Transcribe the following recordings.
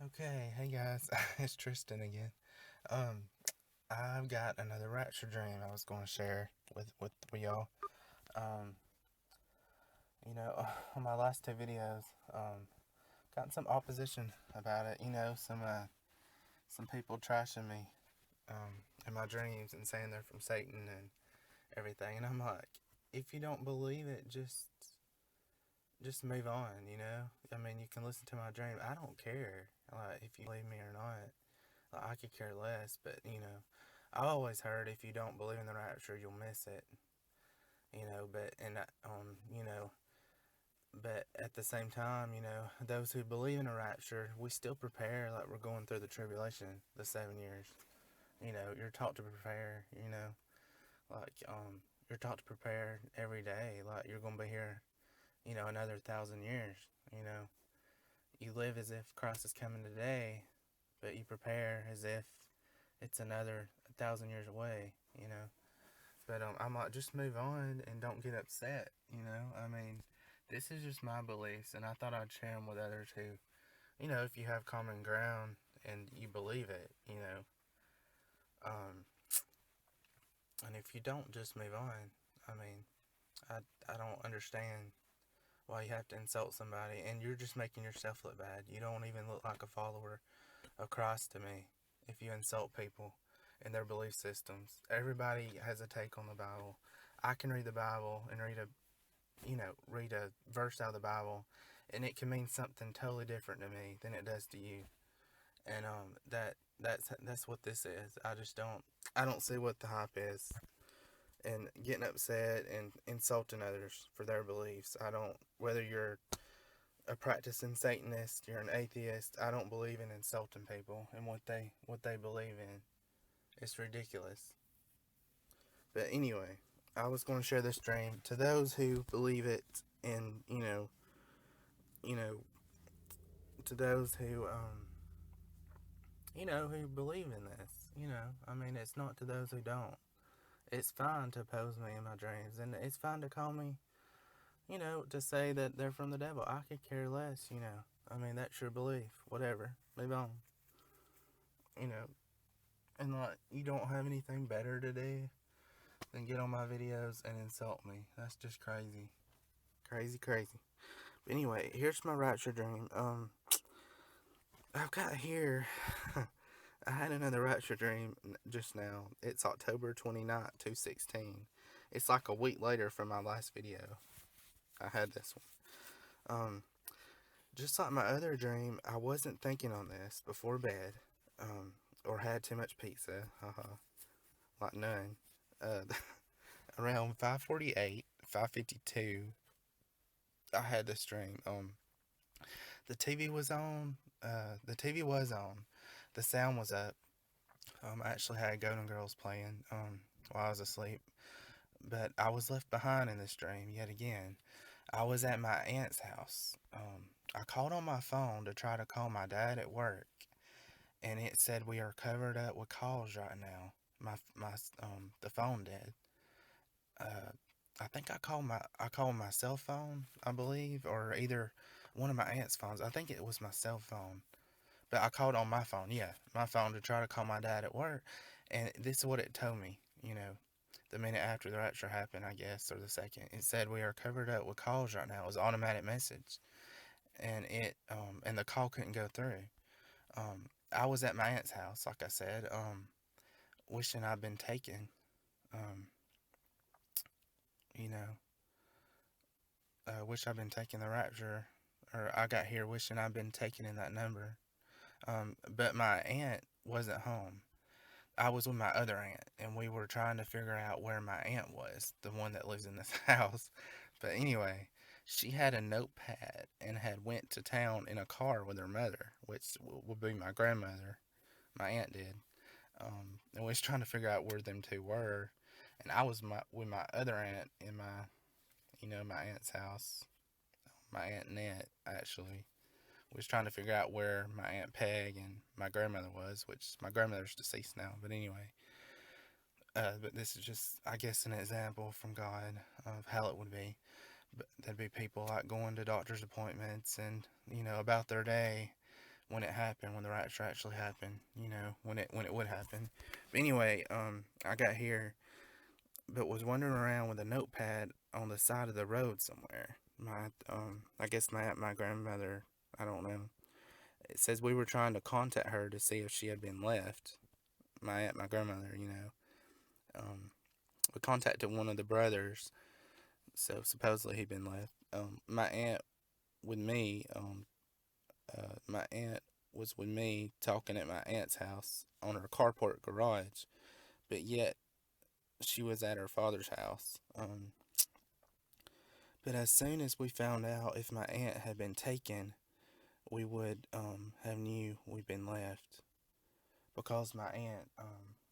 Okay, hey guys, it's Tristan again. Um, I've got another rapture dream I was going to share with y'all. Um, on my last two videos, gotten some opposition about it. Some people trashing me in my dreams and saying they're from Satan and everything. And I'm like, if you don't believe it, just move on. I mean, you can listen to my dream. I don't care, like if you believe me or not. Like, I could care less, but I always heard if you don't believe in the rapture, you'll miss it. But but at the same time, those who believe in a rapture, we still prepare like we're going through the tribulation, the 7 years. You're taught to prepare. Like you're taught to prepare every day. Like you're gonna be here, another 1,000 years. You know, you live as if Christ is coming today, but you prepare as if it's another 1,000 years away. But I'm like, just move on and don't get upset. I mean, this is just my beliefs, and I thought I'd share them with others who, if you have common ground and you believe it, um, and if you don't, just move on. I mean, I don't understand why you have to insult somebody, and you're just making yourself look bad. You don't even look like a follower of Christ to me if you insult people and their belief systems. Everybody has a take on the Bible. I can read the Bible and read a verse out of the Bible, and it can mean something totally different to me than it does to you. And that's what this is. I don't see what the hype is, and getting upset and insulting others for their beliefs. I don't. Whether you're a practicing Satanist, you're an atheist. I don't believe in insulting people and what they believe in. It's ridiculous. But anyway, I was going to share this dream to those who believe it, and you know, to those who believe in this. I mean, it's not to those who don't. It's fine to oppose me in my dreams, and it's fine to call me, to say that they're from the devil. I could care less. I mean, that's your belief. Whatever. Move on. You know, and like, you don't have anything better to do than get on my videos and insult me. That's just crazy. Crazy, crazy. But anyway, here's my rapture dream. I've got here. I had another rapture dream just now. It's October 29th, 216. It's like a week later from my last video. I had this one. Just like my other dream, I wasn't thinking on this before bed, or had too much pizza. Haha, like none. Uh, Around 5:48, 5:52, I had this dream. The TV was on. The TV was on. The sound was up. I actually had Golden Girls playing while I was asleep, but I was left behind in this dream yet again. I was at my aunt's house. I called on my phone to try to call my dad at work, and it said we are covered up with calls right now. The phone did. Uh, I think I called my cell phone, I believe, or either one of my aunt's phones. I think it was my cell phone, but I called on my phone. Yeah, my phone to try to call my dad at work, and this is what it told me. The minute after the rapture happened, I guess, or the second, it said we are covered up with calls right now. It was an automatic message, and the call couldn't go through. I was at my aunt's house, like I said, wishing I'd been taken. Um, you know, wish I'd been taking the rapture, or I got here wishing I'd been taken in that number. But my aunt wasn't home. I was with my other aunt, and we were trying to figure out where my aunt was, the one that lives in this house. But anyway, she had a notepad and had went to town in a car with her mother, which would be my grandmother. My aunt did, and we was trying to figure out where them two were. And I was with my other aunt in my aunt's house. My aunt Net actually was trying to figure out where my aunt Peg and my grandmother was, which my grandmother's deceased now. But anyway, but this is just, I guess, an example from God of how it would be. But there'd be people like going to doctor's appointments and about their day, when it happened, when the rapture actually happened, when it would happen. But anyway, I got here, but was wandering around with a notepad on the side of the road somewhere. I guess my grandmother, I don't know. It says we were trying to contact her to see if she had been left. My grandmother, we contacted one of the brothers, so supposedly he'd been left. My aunt with me, my aunt was with me talking at my aunt's house on her carport garage, but yet she was at her father's house. But as soon as we found out if my aunt had been taken, we would have knew we'd been left, because my aunt,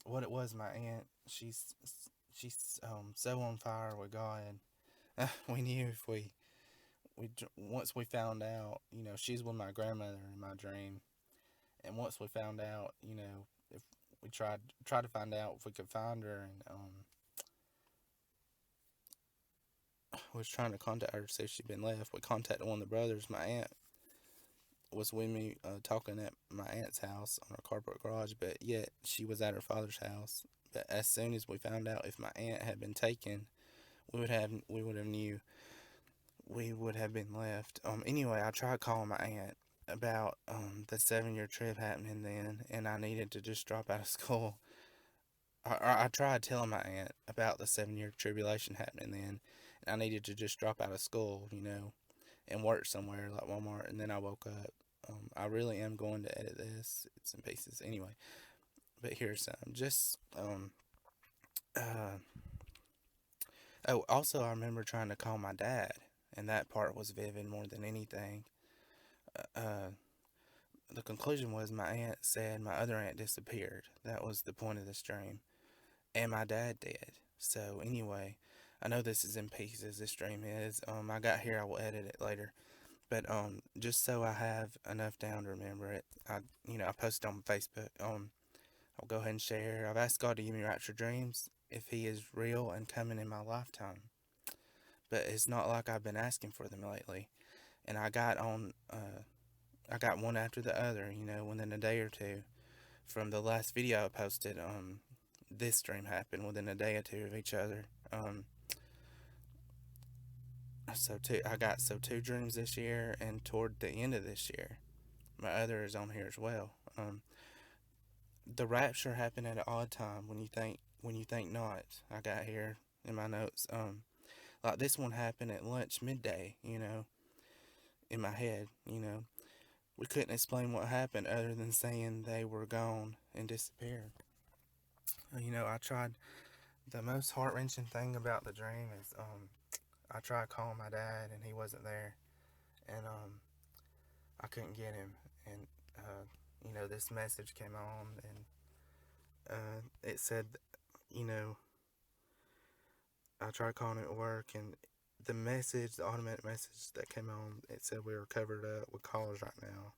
what it was, my aunt, she's so on fire with God. We knew if we once we found out, she's with my grandmother in my dream, and once we found out, if we tried to find out if we could find her, and was trying to contact her to see if she'd been left. We contacted one of the brothers. My aunt was with me talking at my aunt's house on her carport garage, but yet she was at her father's house. But as soon as we found out if my aunt had been taken, we would have knew we would have been left. Anyway, I tried calling my aunt about the 7-year trip happening then, and I needed to just drop out of school. I tried telling my aunt about the 7-year tribulation happening then, and I needed to just drop out of school, and work somewhere like Walmart. And then I woke up. I really am going to edit this. It's in pieces anyway. But here's some. Just uh, oh, also I remember trying to call my dad, and that part was vivid more than anything. Uh, the conclusion was my aunt said my other aunt disappeared. That was the point of this dream, and my dad did. So anyway, I know this is in pieces. This dream is. I got here. I will edit it later. But just so I have enough down to remember it, I posted on Facebook. I'll go ahead and share. I've asked God to give me rapture dreams if He is real and coming in my lifetime. But it's not like I've been asking for them lately. And I got one after the other. Within a day or two from the last video I posted. This dream happened within a day or two of each other. I got two dreams this year, and toward the end of this year, my other is on here as well. The rapture happened at an odd time when you think not. I got here in my notes. Like this one happened at lunch midday. In my head. We couldn't explain what happened other than saying they were gone and disappeared. I tried. The most heart wrenching thing about the dream is I tried calling my dad and he wasn't there, and I couldn't get him, and this message came on, and it said, you know, I tried calling at work, and the automatic message that came on, it said we were covered up with calls right now.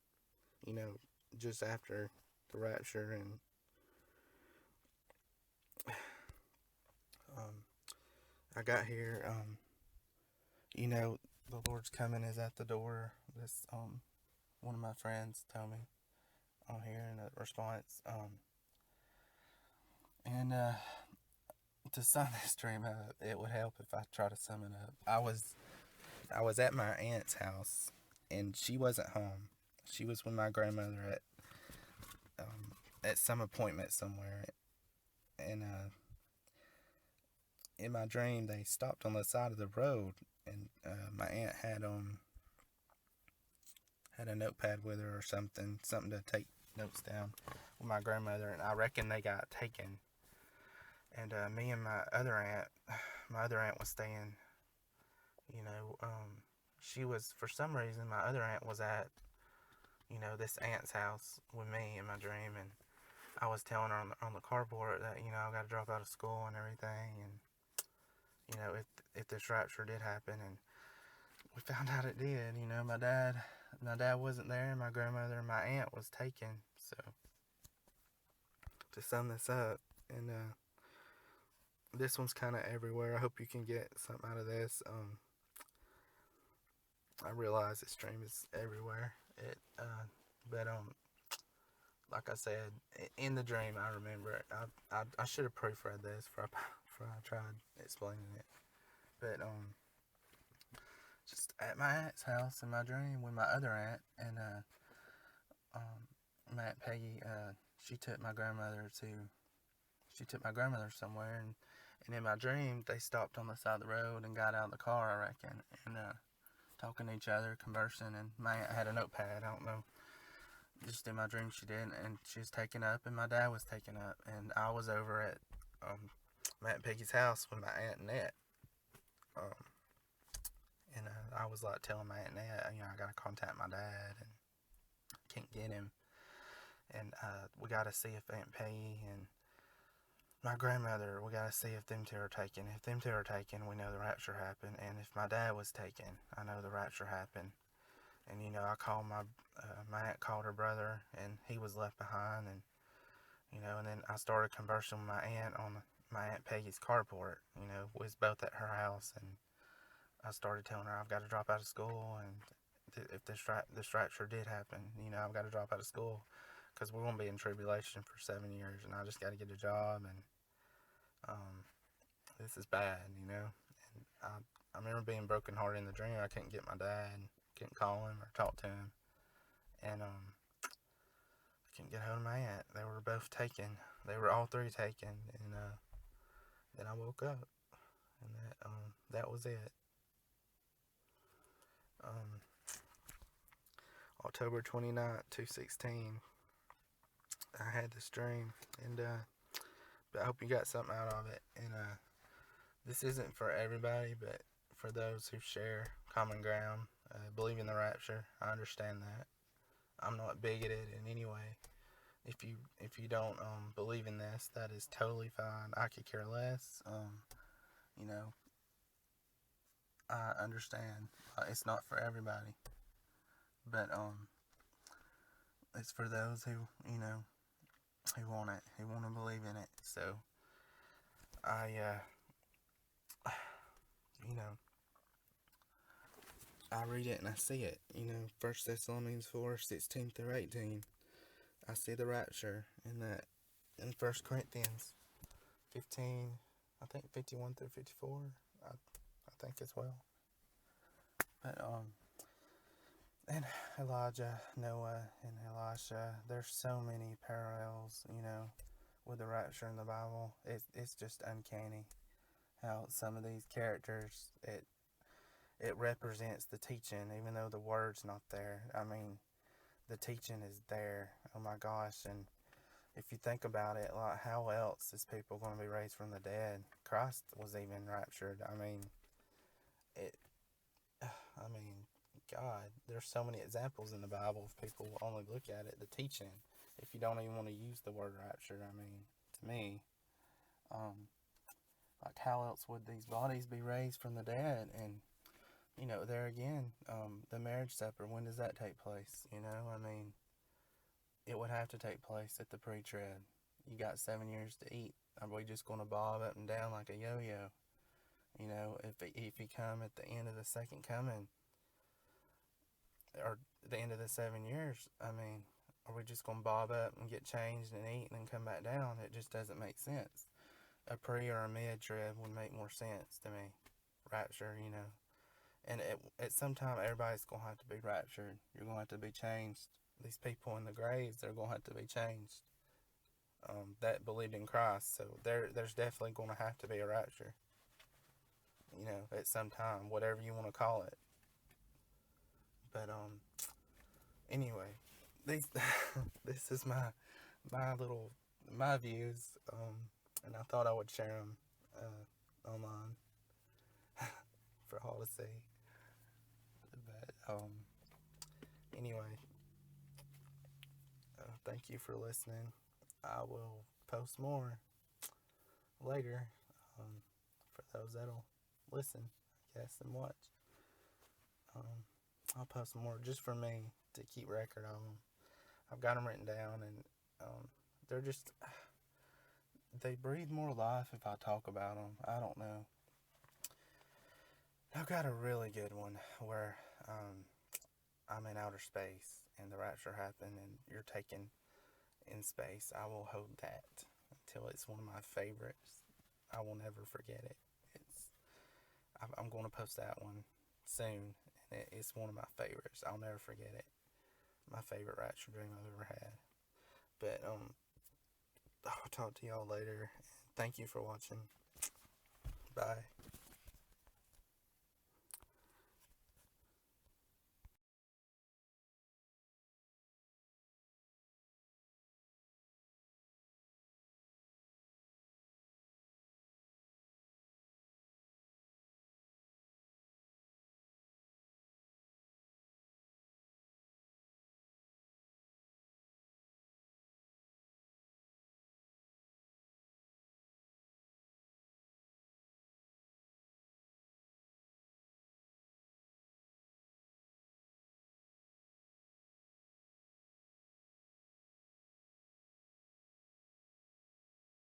Just after the rapture, and um, I got here. The Lord's coming is at the door. This one of my friends told me on here in a response. And to sum this dream up, it would help if I try to sum it up. I was at my aunt's house, and she wasn't home. She was with my grandmother at some appointment somewhere, and in my dream they stopped on the side of the road, and my aunt had a notepad with her or something to take notes down with my grandmother, and I reckon they got taken. And me and my other aunt was staying. She was, for some reason, my other aunt was at this aunt's house with me in my dream, and I was telling her on the cardboard that I got to drop out of school and everything, and if this rapture did happen, and we found out it did. My dad wasn't there, and my grandmother and my aunt was taken. So to sum this up, and this one's kind of everywhere. I hope you can get something out of this. I realize this stream is everywhere. But like I said, in the dream, I remember it. I should have proofread this before I tried explaining it. But just at my aunt's house in my dream with my other aunt, and my aunt Peggy, she took my grandmother to she took my grandmother somewhere, and in my dream they stopped on the side of the road and got out of the car, I reckon, and talking to each other, conversing, and my aunt had a notepad. I don't know, just in my dream she did, and she was taken up, and my dad was taken up, and I was over at my aunt Peggy's house with my aunt Annette, um, and I was like telling my aunt Annette, I gotta contact my dad, and can't get him, and we gotta see if Aunt Peggy and my grandmother, we gotta see if them two are taken. If them two are taken, we know the rapture happened, and if my dad was taken, I know the rapture happened. And I called my aunt called her brother, and he was left behind, and and then I started conversing with my aunt on my aunt Peggy's carport. We was both at her house, and I started telling her I've got to drop out of school, and if this rapture did happen, I've got to drop out of school because we're gonna be in tribulation for 7 years, and I just got to get a job, and this is bad. And I remember being brokenhearted in the dream. I couldn't get my dad, couldn't call him or talk to him, and I couldn't get hold of my aunt. They were both taken. They were all three taken, and then I woke up, and that was it. Um, October 29th, 2016, I had this dream, and but I hope you got something out of it. And this isn't for everybody, but for those who share common ground, believe in the rapture. I understand that. I'm not bigoted in any way. If you don't believe in this, that is totally fine. I could care less. You know, I understand. It's not for everybody, but it's for those who want it, who want to believe in it. So I you know I read it and I see it. 1 Thessalonians 4:16 through 18. I see the rapture in that in 1 Corinthians 15, I think 51 through 54. I think as well. But and Elijah, Noah, and Elisha. There's so many parallels, with the rapture in the Bible. It's just uncanny how some of these characters it represents the teaching, even though the word's not there. I mean, the teaching is there. Oh my gosh! And if you think about it, like how else is people going to be raised from the dead? Christ was even raptured. It. I mean, God, there's so many examples in the Bible if people only look at it, the teaching. If you don't even want to use the word rapture, I mean, to me, like how else would these bodies be raised from the dead? And there again, the marriage supper, when does that take place? I mean, it would have to take place at the pre-trib. You got 7 years to eat. Are we just going to bob up and down like a yo-yo? If he come at the end of the second coming, or the end of the 7 years, I mean, are we just going to bob up and get changed and eat and then come back down? It just doesn't make sense. A pre or a mid trib would make more sense to me. Rapture, And at some time, everybody's going to have to be raptured. You're going to have to be changed. These people in the graves, they're going to have to be changed. That believed in Christ. So there's definitely going to have to be a rapture. At some time, whatever you want to call it. But anyway, these this is my views, and I thought I would share them online for all to see. But anyway, thank you for listening. I will post more later for those that'll listen, I guess, and watch. I'll post more just for me to keep record of them. I've got them written down, and they're just, they breathe more life if I talk about them. I don't know. I've got a really good one where I'm in outer space and the rapture happened and you're taken in space, I will hold that until it's one of my favorites. I will never forget it. It's I'm going to post that one soon, and it's one of my favorites. I'll never forget it. My favorite rapture dream I've ever had. But I'll talk to y'all later. Thank you for watching. Bye.